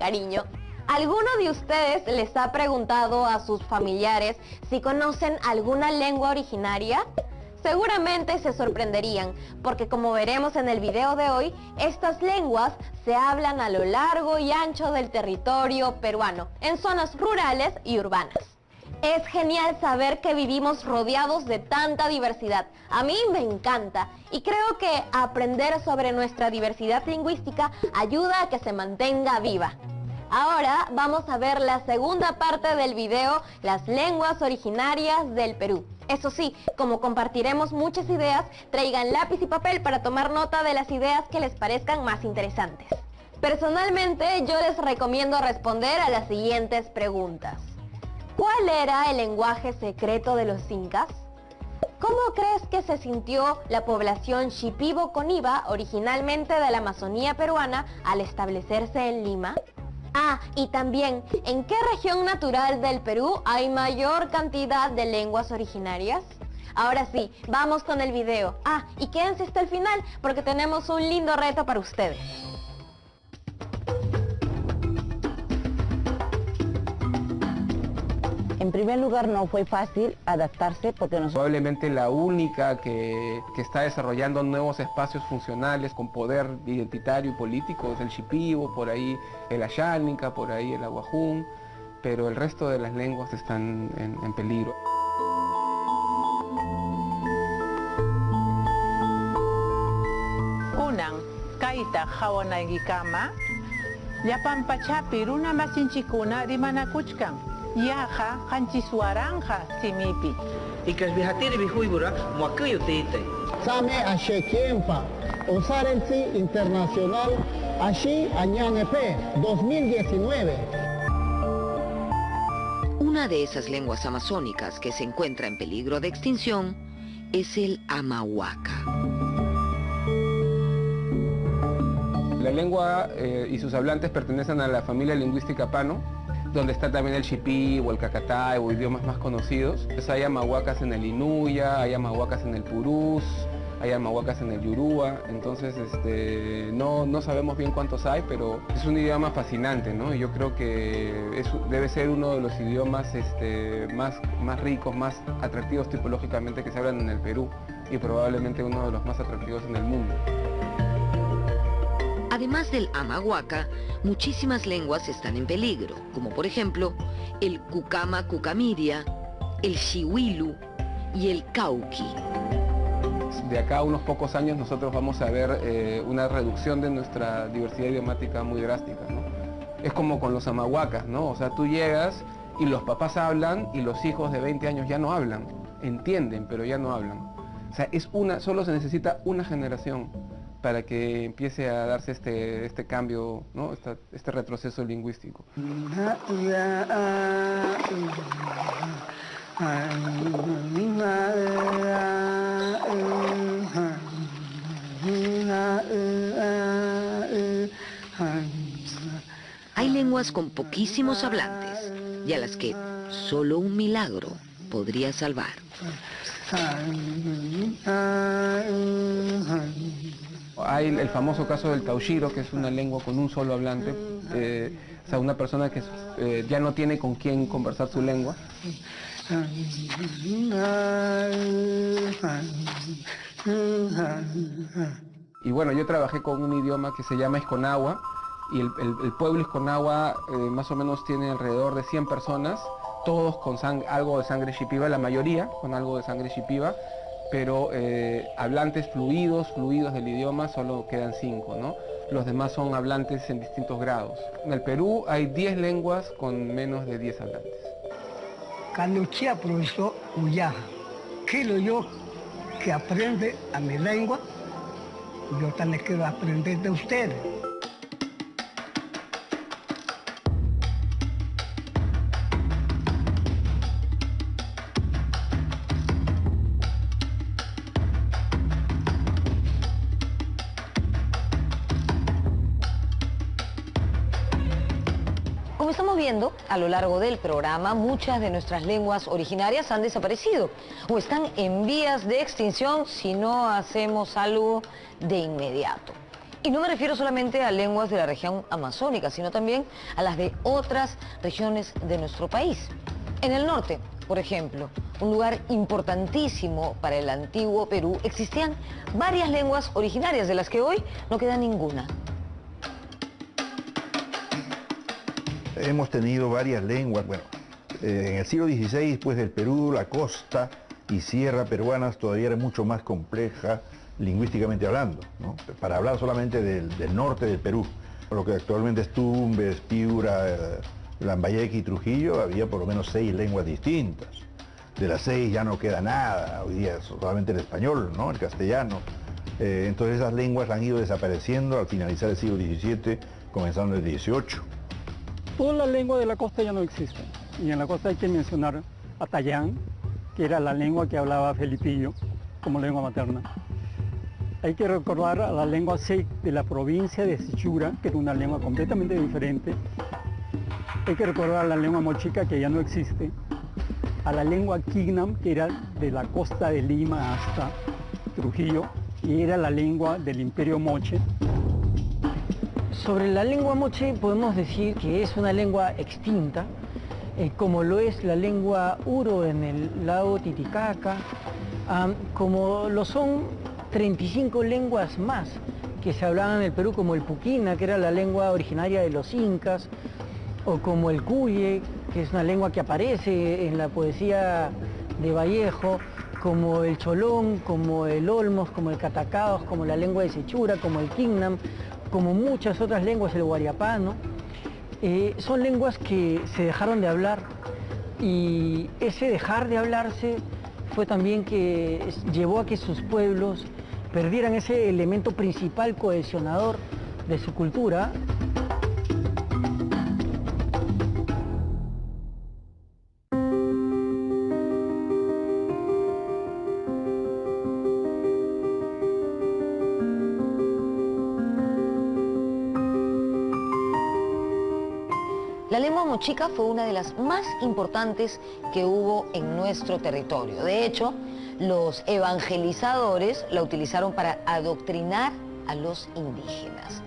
cariño. ¿Alguno de ustedes les ha preguntado a sus familiares si conocen alguna lengua originaria? Seguramente se sorprenderían, porque como veremos en el video de hoy, estas lenguas se hablan a lo largo y ancho del territorio peruano, en zonas rurales y urbanas. Es genial saber que vivimos rodeados de tanta diversidad. A mí me encanta y creo que aprender sobre nuestra diversidad lingüística ayuda a que se mantenga viva. Ahora vamos a ver la segunda parte del video, las lenguas originarias del Perú. Eso sí, como compartiremos muchas ideas, traigan lápiz y papel para tomar nota de las ideas que les parezcan más interesantes. Personalmente, yo les recomiendo responder a las siguientes preguntas. ¿Cuál era el lenguaje secreto de los incas? ¿Cómo crees que se sintió la población Shipibo-Coniba, originalmente de la Amazonía peruana, al establecerse en Lima? Ah, y también, ¿en qué región natural del Perú hay mayor cantidad de lenguas originarias? Ahora sí, vamos con el video. Ah, y quédense hasta el final, porque tenemos un lindo reto para ustedes. En primer lugar, no fue fácil adaptarse porque nosotros... Probablemente la única que está desarrollando nuevos espacios funcionales con poder identitario y político es el Shipibo, por ahí el Ayánica, por ahí el Aguajún, pero el resto de las lenguas están en peligro. Kunan, kaita hawanagikama, llapan pachapi runa masinchikuna rimanakuchkan. Yaja, hanchiswaranja, simipi. Ikasbihatiri bihuibura, muakuyo teite. Same Ashekiempa, Osarensi Internacional, Ashi Añanepe, 2019. Una de esas lenguas amazónicas que se encuentra en peligro de extinción es el amahuaca. La lengua y sus hablantes pertenecen a la familia lingüística Pano, donde está también el Shipibo, el Cacatay o idiomas más conocidos. Entonces hay amahuacas en el Inuya, hay amahuacas en el Purús, hay amahuacas en el Yoruba, entonces no sabemos bien cuántos hay, pero es un idioma fascinante, ¿no? Y yo creo que debe ser uno de los idiomas más ricos, más atractivos tipológicamente que se hablan en el Perú y probablemente uno de los más atractivos en el mundo. Además del amahuaca, muchísimas lenguas están en peligro, como por ejemplo el cucama cucamiria, el xihuilu y el cauqui. De acá a unos pocos años nosotros vamos a ver una reducción de nuestra diversidad idiomática muy drástica, ¿no? Es como con los amahuacas, ¿no? O sea, tú llegas y los papás hablan y los hijos de 20 años ya no hablan, entienden, pero ya no hablan. O sea, solo se necesita una generación para que empiece a darse este cambio, ¿no? este retroceso lingüístico. Hay lenguas con poquísimos hablantes y a las que solo un milagro podría salvar. Hay el famoso caso del cauchiro, que es una lengua con un solo hablante, o sea, una persona que ya no tiene con quién conversar su lengua. Y bueno, yo trabajé con un idioma que se llama Isconagua, y el pueblo Isconagua más o menos tiene alrededor de 100 personas, todos con algo de sangre shipiba, la mayoría con algo de sangre shipiba, pero hablantes fluidos del idioma solo quedan 5, ¿no? Los demás son hablantes en distintos grados. En el Perú hay 10 lenguas con menos de 10 hablantes. Cuando sea profesor Uyaja, quiero yo que aprende a mi lengua, yo también quiero aprender de ustedes. Como estamos viendo, a lo largo del programa, muchas de nuestras lenguas originarias han desaparecido o están en vías de extinción si no hacemos algo de inmediato. Y no me refiero solamente a lenguas de la región amazónica, sino también a las de otras regiones de nuestro país. En el norte, por ejemplo, un lugar importantísimo para el antiguo Perú, existían varias lenguas originarias, de las que hoy no queda ninguna. Hemos tenido varias lenguas. Bueno, en el siglo XVI, pues del Perú, la costa y sierra peruanas todavía era mucho más compleja lingüísticamente hablando, ¿no? Para hablar solamente del norte del Perú, lo que actualmente es Tumbes, Piura, Lambayeque y Trujillo, había por lo menos 6 lenguas distintas. De las 6 ya no queda nada, hoy día es solamente el español, ¿no? El castellano. Entonces esas lenguas han ido desapareciendo al finalizar el siglo XVII, comenzando el XVIII. Todas las lenguas de la costa ya no existen. Y en la costa hay que mencionar a Tayán, que era la lengua que hablaba Felipillo como lengua materna. Hay que recordar a la lengua Sec de la provincia de Sechura, que era una lengua completamente diferente. Hay que recordar a la lengua mochica, que ya no existe. A la lengua Quignam, que era de la costa de Lima hasta Trujillo, y era la lengua del Imperio Moche. Sobre la lengua moche podemos decir que es una lengua extinta, como lo es la lengua uro en el lago Titicaca, como lo son 35 lenguas más que se hablaban en el Perú, como el puquina, que era la lengua originaria de los incas, o como el cuye, que es una lengua que aparece en la poesía de Vallejo, como el cholón, como el olmos, como el catacaos, como la lengua de Sechura, como el quignam, como muchas otras lenguas, el guariapano. Son lenguas que se dejaron de hablar, y ese dejar de hablarse fue también que llevó a que sus pueblos perdieran ese elemento principal cohesionador de su cultura. La lengua mochica fue una de las más importantes que hubo en nuestro territorio. De hecho, los evangelizadores la utilizaron para adoctrinar a los indígenas.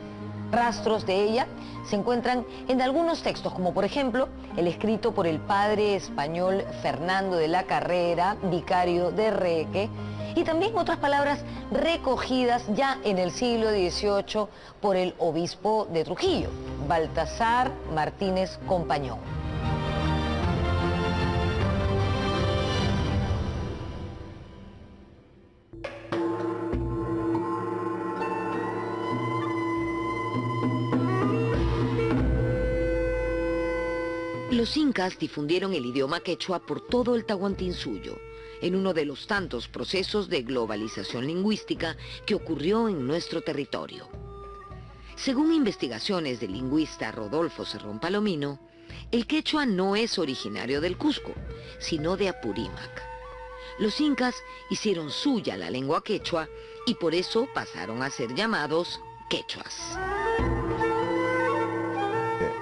Rastros de ella se encuentran en algunos textos, como por ejemplo el escrito por el padre español Fernando de la Carrera, vicario de Reque, y también otras palabras recogidas ya en el siglo XVIII por el obispo de Trujillo, Baltasar Martínez Compañón. Los incas difundieron el idioma quechua por todo el Tahuantinsuyo, en uno de los tantos procesos de globalización lingüística que ocurrió en nuestro territorio. Según investigaciones del lingüista Rodolfo Cerrón Palomino, el quechua no es originario del Cusco, sino de Apurímac. Los incas hicieron suya la lengua quechua y por eso pasaron a ser llamados quechuas.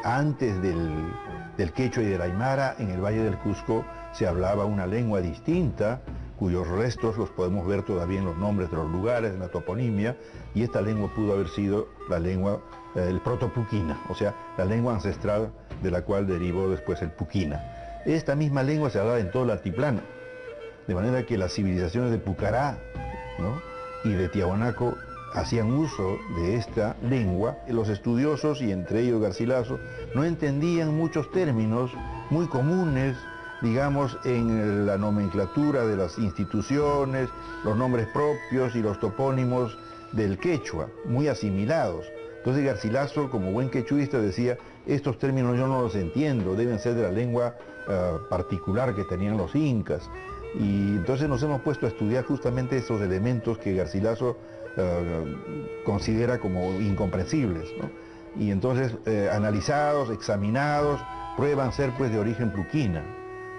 Antes del quechua y del aymara, en el Valle del Cusco se hablaba una lengua distinta, cuyos restos los podemos ver todavía en los nombres de los lugares, en la toponimia, y esta lengua pudo haber sido la lengua, el protopuquina, o sea, la lengua ancestral de la cual derivó después el puquina. Esta misma lengua se hablaba en todo el altiplano, de manera que las civilizaciones de Pucará, ¿no?, y de Tiahuanaco hacían uso de esta lengua. Los estudiosos, y entre ellos Garcilaso, no entendían muchos términos muy comunes, digamos, en la nomenclatura de las instituciones, los nombres propios y los topónimos del quechua, muy asimilados. Entonces Garcilaso, como buen quechuista, decía, estos términos yo no los entiendo, deben ser de la lengua particular que tenían los incas. Y entonces nos hemos puesto a estudiar justamente esos elementos que Garcilaso considera como incomprensibles, ¿no? Y entonces analizados, examinados, prueban ser pues de origen puquina.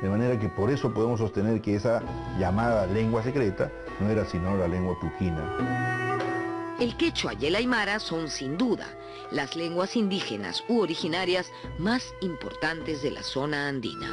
De manera que por eso podemos sostener que esa llamada lengua secreta no era sino la lengua puquina. El quechua y el aymara son sin duda las lenguas indígenas u originarias más importantes de la zona andina.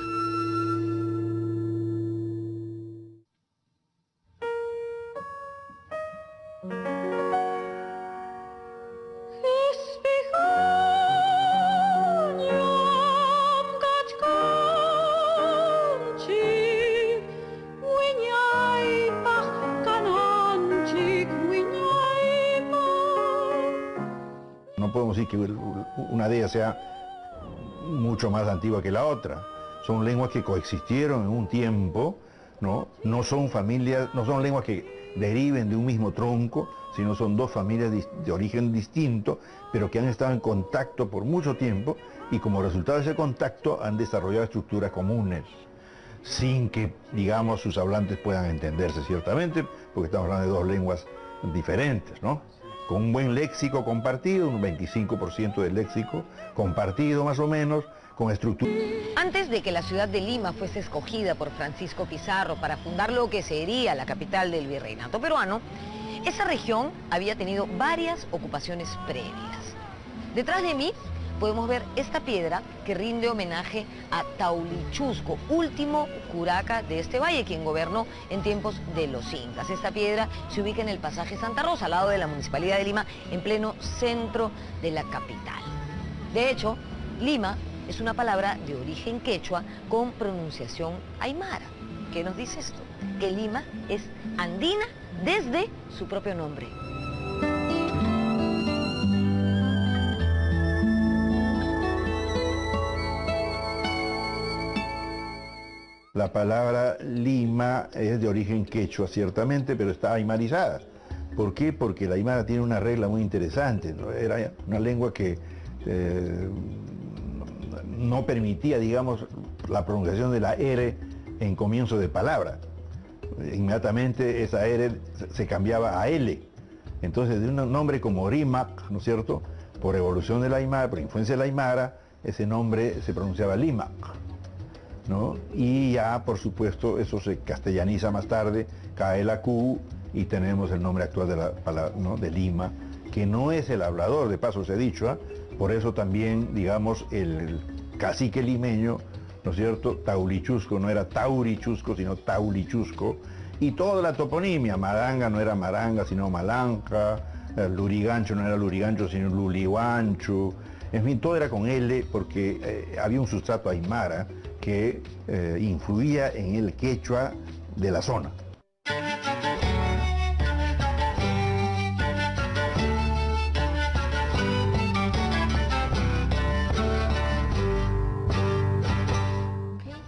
podemos decir que una de ellas sea mucho más antigua que la otra. Son lenguas que coexistieron en un tiempo, ¿no? No son familias, no son lenguas que deriven de un mismo tronco, sino son dos familias de origen distinto, pero que han estado en contacto por mucho tiempo y como resultado de ese contacto han desarrollado estructuras comunes, sin que, digamos, sus hablantes puedan entenderse ciertamente, porque estamos hablando de dos lenguas diferentes, ¿no? Con un buen léxico compartido, un 25% del léxico compartido más o menos, con estructura. Antes de que la ciudad de Lima fuese escogida por Francisco Pizarro para fundar lo que sería la capital del virreinato peruano, esa región había tenido varias ocupaciones previas. Detrás de mí podemos ver esta piedra que rinde homenaje a Taulichusco, último curaca de este valle, quien gobernó en tiempos de los incas. Esta piedra se ubica en el pasaje Santa Rosa, al lado de la Municipalidad de Lima, en pleno centro de la capital. De hecho, Lima es una palabra de origen quechua con pronunciación aymara. ¿Qué nos dice esto? Que Lima es andina desde su propio nombre. La palabra Lima es de origen quechua, ciertamente, pero está aymarizada. ¿Por qué? Porque la aymara tiene una regla muy interesante, ¿no? Era una lengua que no permitía, digamos, la pronunciación de la R en comienzo de palabra. Inmediatamente esa R se cambiaba a L. Entonces, de un nombre como Rimac, ¿no es cierto?, por evolución de la aymara, por influencia de la aymara, ese nombre se pronunciaba Limac, ¿no? Y ya, por supuesto, eso se castellaniza más tarde, cae la Q y tenemos el nombre actual de la palabra, ¿no?, de Lima, que no es el hablador, de paso se ha dicho, ¿eh? Por eso también, digamos, el cacique limeño, ¿no es cierto?, Taulichusco no era Taurichusco, sino Taulichusco, y toda la toponimia, Maranga no era Maranga, sino Malanja, Lurigancho no era Lurigancho, sino Luliguancho, en fin, todo era con L, porque había un sustrato aymara que influía en el quechua de la zona.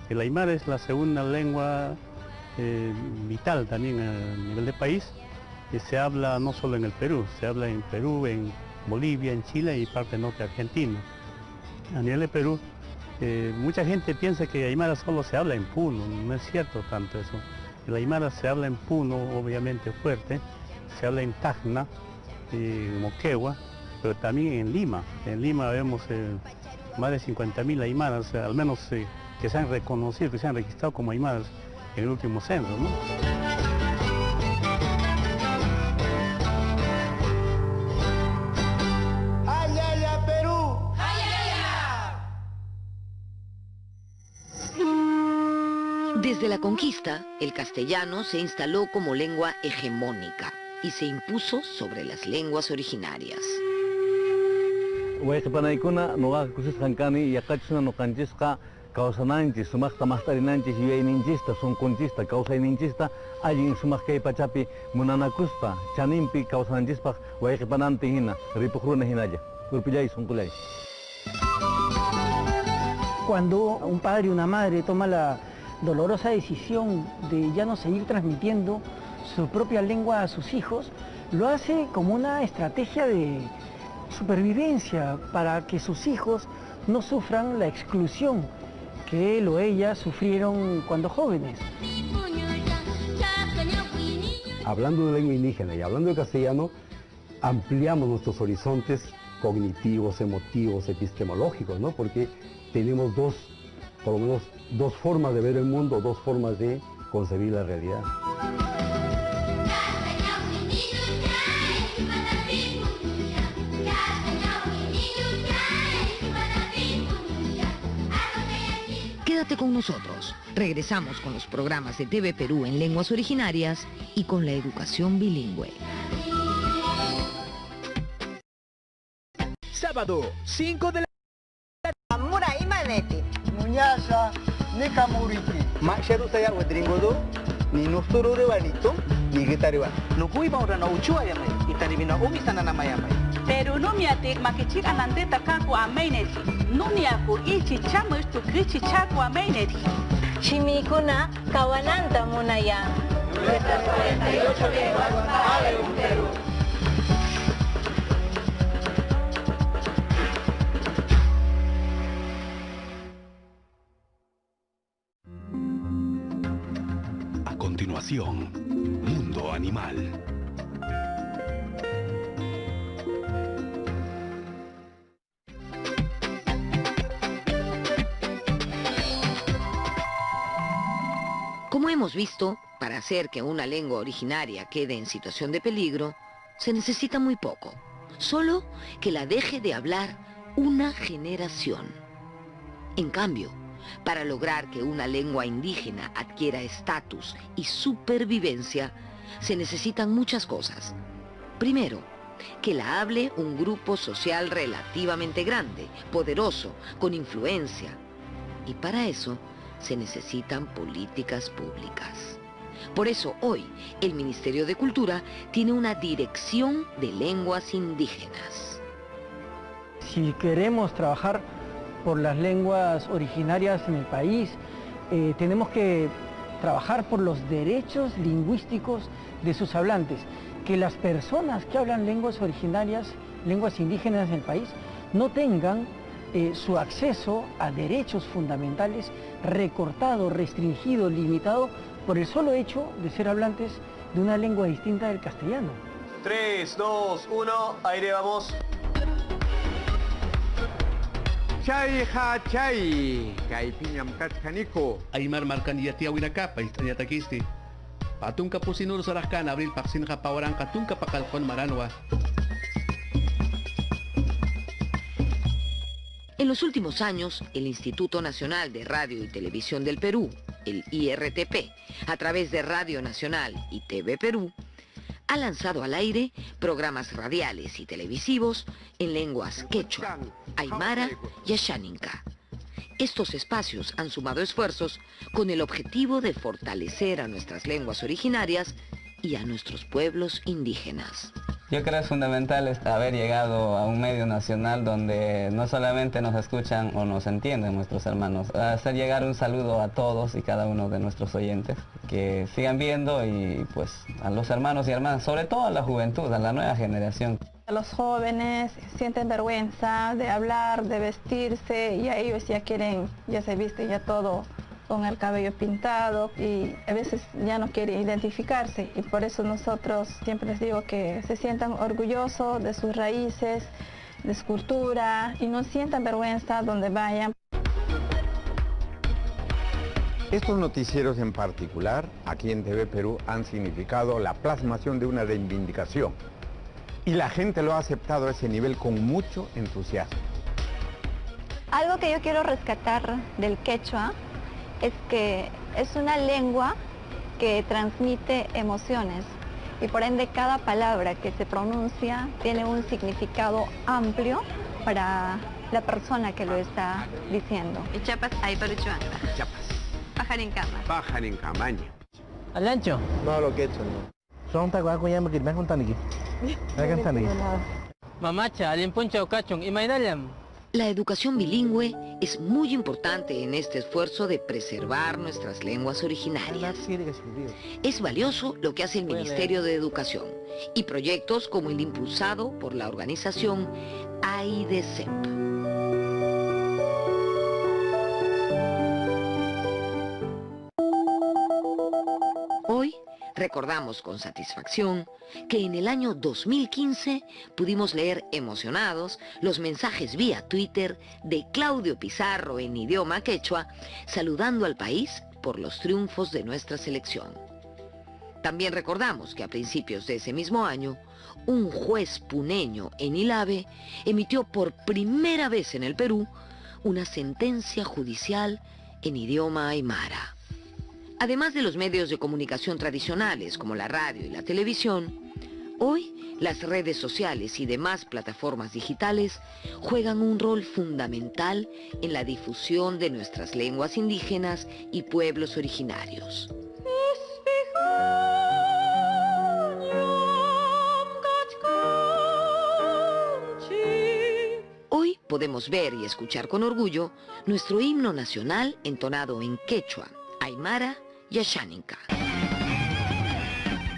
El aymara es la segunda lengua vital también a nivel de país, que se habla no solo en el Perú, se habla en Perú, en Bolivia, en Chile y parte norte de Argentina. A nivel de Perú, mucha gente piensa que aymara solo se habla en Puno, no es cierto tanto eso. El aymara se habla en Puno, obviamente fuerte, se habla en Tacna, en Moquegua, pero también en Lima. En Lima vemos más de 50.000 aymaras, al menos que se han reconocido, que se han registrado como aymaras en el último censo, ¿no? Desde la conquista, el castellano se instaló como lengua hegemónica y se impuso sobre las lenguas originarias. Cuando un padre y una madre toma la dolorosa decisión de ya no seguir transmitiendo su propia lengua a sus hijos, lo hace como una estrategia de supervivencia para que sus hijos no sufran la exclusión que él o ella sufrieron cuando jóvenes. Hablando de lengua indígena y hablando de castellano, ampliamos nuestros horizontes cognitivos, emotivos, epistemológicos, ¿no? Porque tenemos por lo menos dos formas de ver el mundo, dos formas de concebir la realidad. Quédate con nosotros. Regresamos con los programas de TV Perú en lenguas originarias y con la educación bilingüe. Sábado, 5 de la Murai maneti. Munyasa ni kamuriti. Maksharu saya wadringodo ni nusturu de banito ni gitariwa. No kui ba ora na uchua ya mai. Itani bina umi sana nama ya mai. Pero numiatik makichik anandeta kaku amaineti. Numiaku ichi chamush tu krichi chaku amaineti. Chimikuna kawananta munaya. Nuestras 48 lenguas hablan en Perú. A continuación, Mundo Animal. Como hemos visto, para hacer que una lengua originaria quede en situación de peligro, se necesita muy poco. Solo que la deje de hablar una generación. En cambio, para lograr que una lengua indígena adquiera estatus y supervivencia, se necesitan muchas cosas. Primero, que la hable un grupo social relativamente grande, poderoso, con influencia. Y para eso se necesitan políticas públicas. Por eso hoy el Ministerio de Cultura tiene una dirección de lenguas indígenas. Si queremos trabajar por las lenguas originarias en el país, tenemos que trabajar por los derechos lingüísticos de sus hablantes, que las personas que hablan lenguas originarias, lenguas indígenas en el país, no tengan su acceso a derechos fundamentales recortado, restringido, limitado por el solo hecho de ser hablantes de una lengua distinta del castellano. 3, 2, 1, aire, vamos. Chay ha chay, kay piñam kachkaniko. Aymar marcandiatia winacapa, istañataquisti. Patunca pusinur sarajkan, abril paxinja pawaranca, tunca pacalcón maranua. En los últimos años, el Instituto Nacional de Radio y Televisión del Perú, el IRTP, a través de Radio Nacional y TV Perú, ha lanzado al aire programas radiales y televisivos en lenguas quechua, aymara y ashaninka. Estos espacios han sumado esfuerzos con el objetivo de fortalecer a nuestras lenguas originarias y a nuestros pueblos indígenas. Yo creo que es fundamental haber llegado a un medio nacional donde no solamente nos escuchan o nos entienden nuestros hermanos, hacer llegar un saludo a todos y cada uno de nuestros oyentes, que sigan viendo y pues a los hermanos y hermanas, sobre todo a la juventud, a la nueva generación. Los jóvenes sienten vergüenza de hablar, de vestirse, y a ellos ya quieren, ya se viste ya todo con el cabello pintado y a veces ya no quieren identificarse, y por eso nosotros siempre les digo que se sientan orgullosos de sus raíces, de su cultura y no sientan vergüenza donde vayan. Estos noticieros en particular, aquí en TV Perú, han significado la plasmación de una reivindicación y la gente lo ha aceptado a ese nivel con mucho entusiasmo. Algo que yo quiero rescatar del quechua es que es una lengua que transmite emociones y por ende cada palabra que se pronuncia tiene un significado amplio para la persona que lo está diciendo. Ichapas hay paruchuanga. Chapas. Pajarincama. Pajarincamaña. ¿Alancho? No lo que he hecho, no. Son taguaco ya me quieren contar aquí. Mamacha, alin puncha o cachón, y mainayam. La educación bilingüe es muy importante en este esfuerzo de preservar nuestras lenguas originarias. Es valioso lo que hace el Ministerio de Educación y proyectos como el impulsado por la organización AIDECEP. Hoy recordamos con satisfacción que en el año 2015 pudimos leer emocionados los mensajes vía Twitter de Claudio Pizarro en idioma quechua, saludando al país por los triunfos de nuestra selección. También recordamos que a principios de ese mismo año, un juez puneño en Ilave emitió por primera vez en el Perú una sentencia judicial en idioma aymara. Además de los medios de comunicación tradicionales como la radio y la televisión, hoy las redes sociales y demás plataformas digitales juegan un rol fundamental en la difusión de nuestras lenguas indígenas y pueblos originarios. podemos ver y escuchar con orgullo nuestro himno nacional entonado en quechua, aymara y asháninca.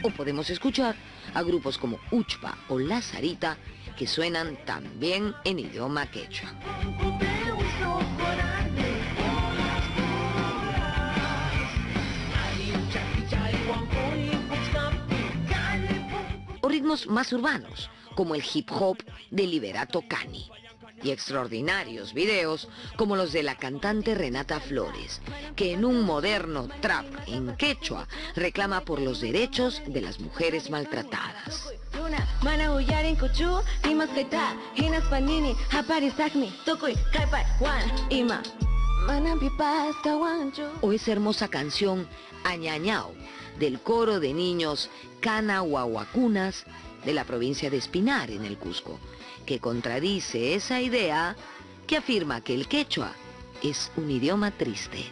O podemos escuchar a grupos como Uchpa o La Sarita, que suenan también en idioma quechua. O ritmos más urbanos, como el hip hop de Liberato Cani. Y extraordinarios videos como los de la cantante Renata Flores, que en un moderno trap en quechua reclama por los derechos de las mujeres maltratadas. O esa hermosa canción Añañao, del coro de niños Canahuahuacunas de la provincia de Espinar, en el Cusco, que contradice esa idea que afirma que el quechua es un idioma triste.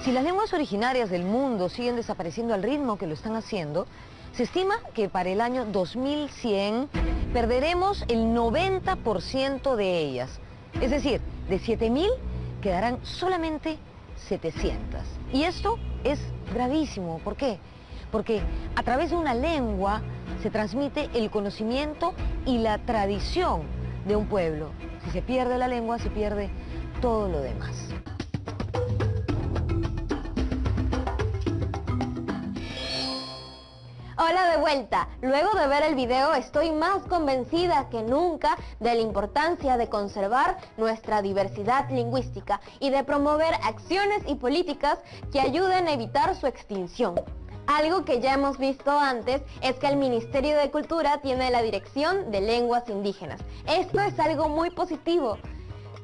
Si las lenguas originarias del mundo siguen desapareciendo al ritmo que lo están haciendo, se estima que para el año 2100 perderemos el 90% de ellas. Es decir, de 7.000 quedarán solamente 700. Y esto es gravísimo. ¿Por qué? Porque a través de una lengua se transmite el conocimiento y la tradición de un pueblo. Si se pierde la lengua, se pierde todo lo demás. Hola de vuelta. Luego de ver el video estoy más convencida que nunca de la importancia de conservar nuestra diversidad lingüística y de promover acciones y políticas que ayuden a evitar su extinción. Algo que ya hemos visto antes es que el Ministerio de Cultura tiene la Dirección de Lenguas Indígenas. Esto es algo muy positivo.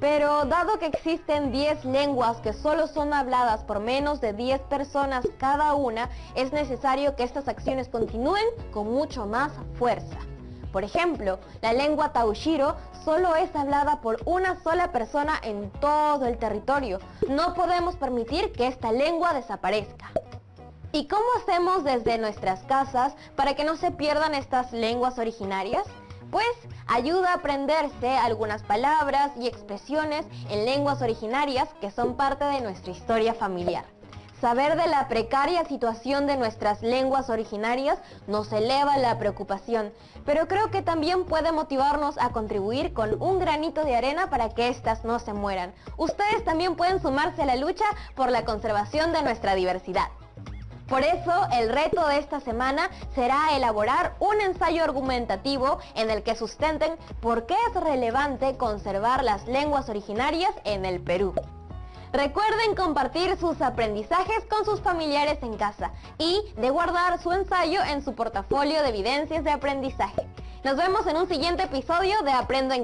Pero dado que existen 10 lenguas que solo son habladas por menos de 10 personas cada una, es necesario que estas acciones continúen con mucho más fuerza. Por ejemplo, la lengua Taushiro solo es hablada por una sola persona en todo el territorio. No podemos permitir que esta lengua desaparezca. ¿Y cómo hacemos desde nuestras casas para que no se pierdan estas lenguas originarias? Pues ayuda a aprenderse algunas palabras y expresiones en lenguas originarias que son parte de nuestra historia familiar. Saber de la precaria situación de nuestras lenguas originarias nos eleva la preocupación, pero creo que también puede motivarnos a contribuir con un granito de arena para que éstas no se mueran. Ustedes también pueden sumarse a la lucha por la conservación de nuestra diversidad. Por eso, el reto de esta semana será elaborar un ensayo argumentativo en el que sustenten por qué es relevante conservar las lenguas originarias en el Perú. Recuerden compartir sus aprendizajes con sus familiares en casa y de guardar su ensayo en su portafolio de evidencias de aprendizaje. Nos vemos en un siguiente episodio de Aprendo en